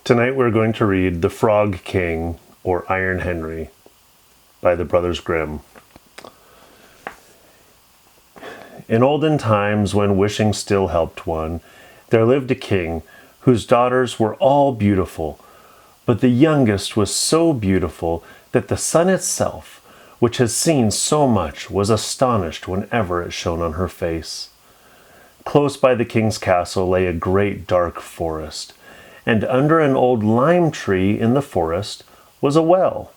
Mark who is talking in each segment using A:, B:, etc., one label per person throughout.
A: Tonight we're going to read The Frog King, or Iron Henry, by the Brothers Grimm. In olden times, when wishing still helped one, there lived a king whose daughters were all beautiful, but the youngest was so beautiful that the sun itself, which has seen so much, was astonished whenever it shone on her face. Close by the king's castle lay a great dark forest, and under an old lime tree in the forest was a well.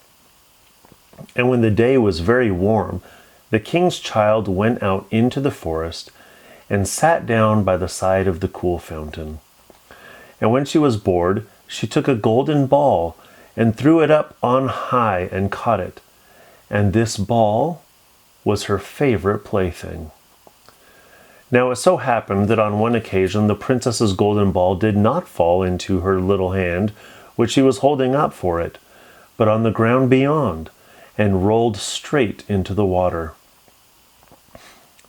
A: And when the day was very warm, the king's child went out into the forest and sat down by the side of the cool fountain. And when she was bored, she took a golden ball and threw it up on high and caught it. And this ball was her favorite plaything. Now it so happened that on one occasion the princess's golden ball did not fall into her little hand, which she was holding up for it, but on the ground beyond, and rolled straight into the water.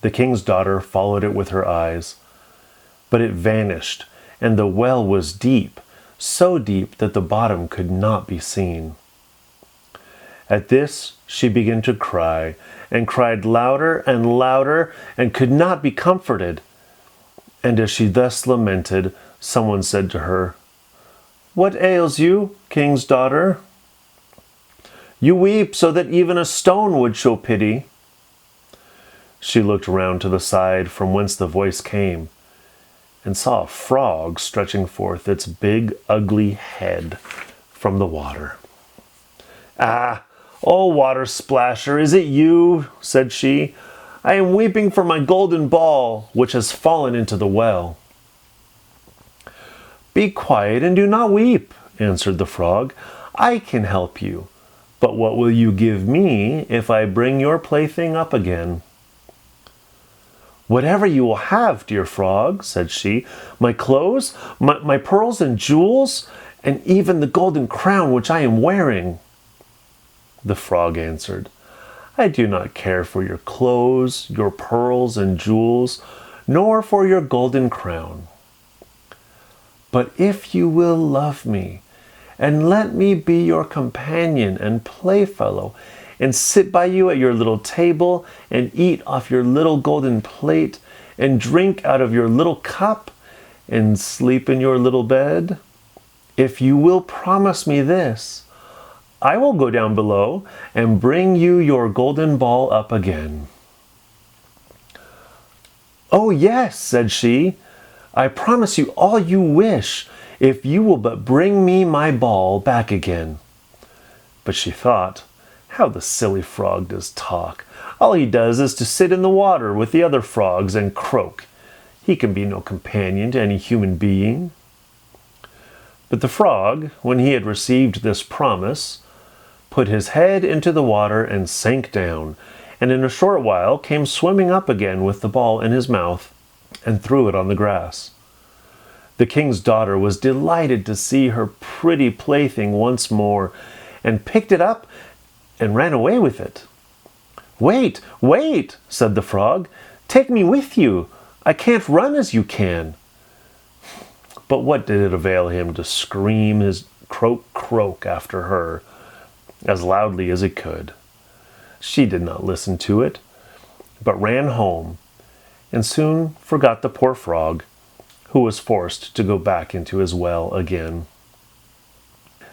A: The king's daughter followed it with her eyes, but it vanished, and the well was deep, so deep that the bottom could not be seen. At this she began to cry, and cried louder and louder, and could not be comforted. And as she thus lamented, someone said to her, "What ails you, king's daughter? You weep so that even a stone would show pity." She looked round to the side from whence the voice came, and saw a frog stretching forth its big, ugly head from the water. "Ah, oh, water splasher, is it you?" said she. "I am weeping for my golden ball, which has fallen into the well." "Be quiet and do not weep," answered the frog. "I can help you. But what will you give me if I bring your plaything up again?" "Whatever you will have, dear frog," said she. "My clothes, my pearls and jewels, and even the golden crown which I am wearing." The frog answered, "I do not care for your clothes, your pearls and jewels, nor for your golden crown. But if you will love me, and let me be your companion and playfellow, and sit by you at your little table, and eat off your little golden plate, and drink out of your little cup, and sleep in your little bed, if you will promise me this, I will go down below and bring you your golden ball up again." "Oh yes," said she, "I promise you all you wish, if you will but bring me my ball back again." But she thought, "How the silly frog does talk. All he does is to sit in the water with the other frogs and croak. He can be no companion to any human being." But the frog, when he had received this promise, put his head into the water and sank down, and in a short while came swimming up again with the ball in his mouth, and threw it on the grass. The king's daughter was delighted to see her pretty plaything once more, and picked it up and ran away with it. "Wait, wait," said the frog. "Take me with you. I can't run as you can." But what did it avail him to scream his croak, croak after her as loudly as he could? She did not listen to it, but ran home, and soon forgot the poor frog, who was forced to go back into his well again.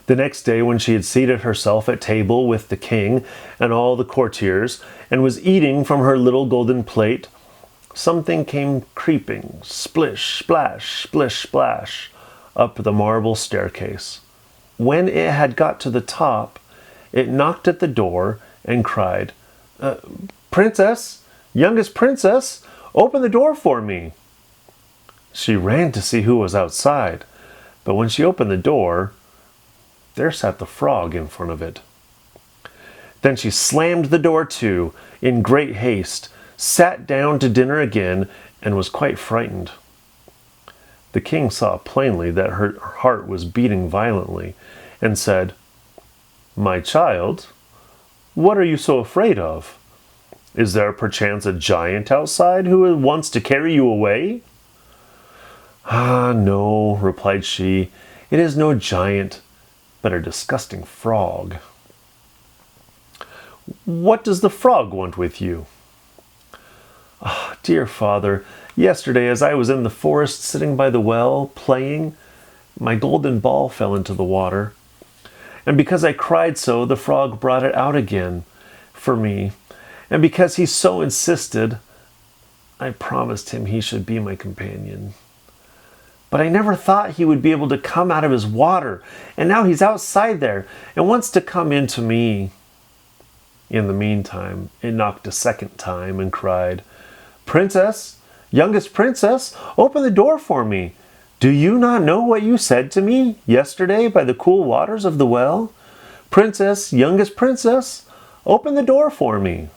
A: The next day, when she had seated herself at table with the king and all the courtiers, and was eating from her little golden plate, something came creeping, splish, splash, splish, splash, up the marble staircase. When it had got to the top, it knocked at the door and cried, "Princess, youngest princess, open the door for me." She ran to see who was outside, but when she opened the door, there sat the frog in front of it. Then she slammed the door to in great haste, sat down to dinner again, and was quite frightened. The king saw plainly that her heart was beating violently, and said, "My child, what are you so afraid of? Is there perchance a giant outside who wants to carry you away?" "Ah, no," replied she. It is no giant, but a disgusting frog." "What does the frog want with you?" "Ah, dear father, yesterday as I was in the forest sitting by the well, playing, my golden ball fell into the water. And because I cried so, the frog brought it out again for me. And because he so insisted, I promised him he should be my companion. But I never thought he would be able to come out of his water, and now he's outside there and wants to come into me." In the meantime, it knocked a second time and cried, "Princess, youngest princess, open the door for me. Do you not know what you said to me yesterday by the cool waters of the well? Princess, youngest princess, open the door for me."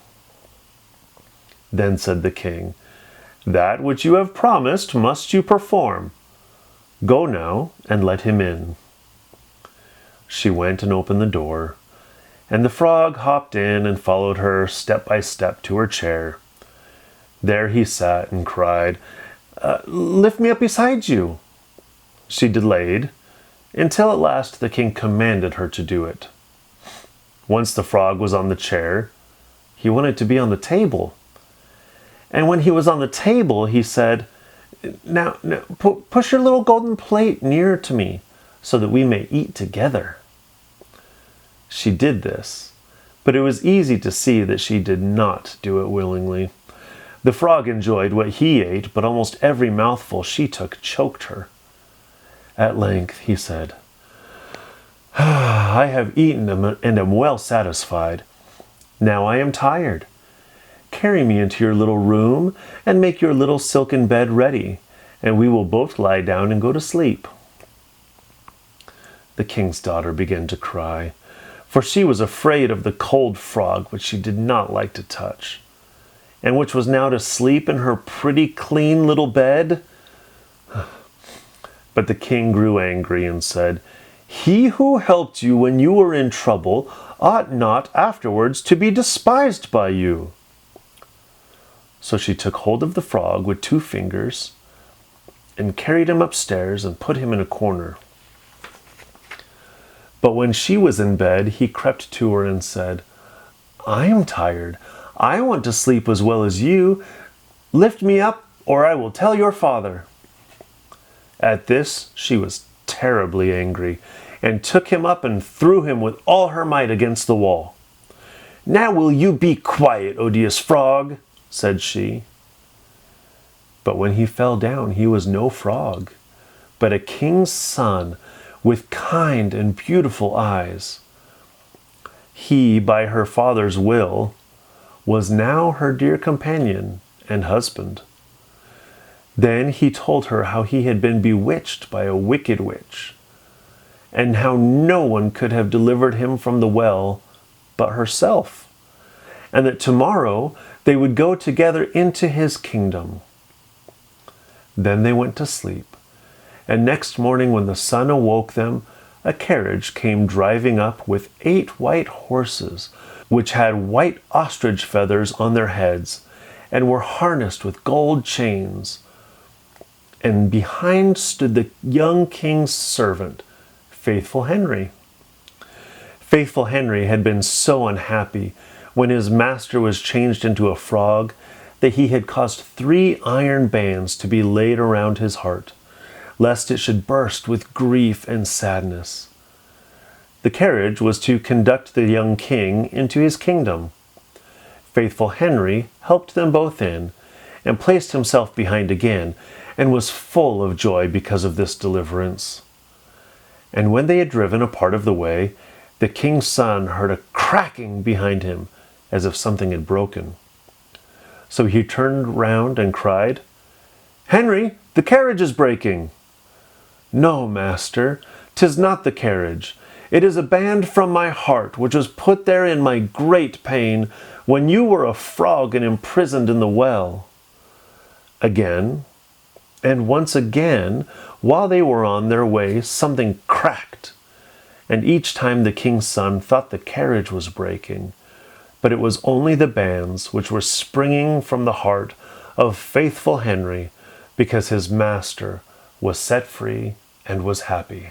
A: Then said the king, "That which you have promised must you perform. Go now and let him in." She went and opened the door, and the frog hopped in and followed her step by step to her chair. There he sat and cried, "Lift me up beside you." She delayed, until at last the king commanded her to do it. Once the frog was on the chair, he wanted to be on the table. And when he was on the table, he said, Now, push your little golden plate nearer to me, so that we may eat together." She did this, but it was easy to see that she did not do it willingly. The frog enjoyed what he ate, but almost every mouthful she took choked her. At length he said, "I have eaten and am well satisfied. Now I am tired. Carry me into your little room and make your little silken bed ready, and we will both lie down and go to sleep." The king's daughter began to cry, for she was afraid of the cold frog which she did not like to touch, and which was now to sleep in her pretty clean little bed. But the king grew angry and said, "He who helped you when you were in trouble ought not afterwards to be despised by you." So she took hold of the frog with 2 fingers and carried him upstairs and put him in a corner. But when she was in bed, he crept to her and said, "I am tired. I want to sleep as well as you. Lift me up, or I will tell your father." At this she was terribly angry, and took him up and threw him with all her might against the wall. "Now will you be quiet, odious frog?" said she. But when he fell down, he was no frog, but a king's son with kind and beautiful eyes. He, by her father's will, was now her dear companion and husband. Then he told her how he had been bewitched by a wicked witch, and how no one could have delivered him from the well but herself, and that tomorrow they would go together into his kingdom. Then they went to sleep, and next morning when the sun awoke them, a carriage came driving up with 8 white horses, which had white ostrich feathers on their heads, and were harnessed with gold chains. And behind stood the young king's servant, Faithful Henry. Faithful Henry had been so unhappy when his master was changed into a frog that he had caused 3 iron bands to be laid around his heart, lest it should burst with grief and sadness. The carriage was to conduct the young king into his kingdom. Faithful Henry helped them both in, and placed himself behind again, and was full of joy because of this deliverance. And when they had driven a part of the way, the king's son heard a cracking behind him, as if something had broken. So he turned round and cried, "Henry, the carriage is breaking." "No, master, 'tis not the carriage. It is a band from my heart, which was put there in my great pain, when you were a frog and imprisoned in the well." Again, and once again, while they were on their way, something cracked, and each time the king's son thought the carriage was breaking, but it was only the bands which were springing from the heart of Faithful Henry, because his master was set free and was happy.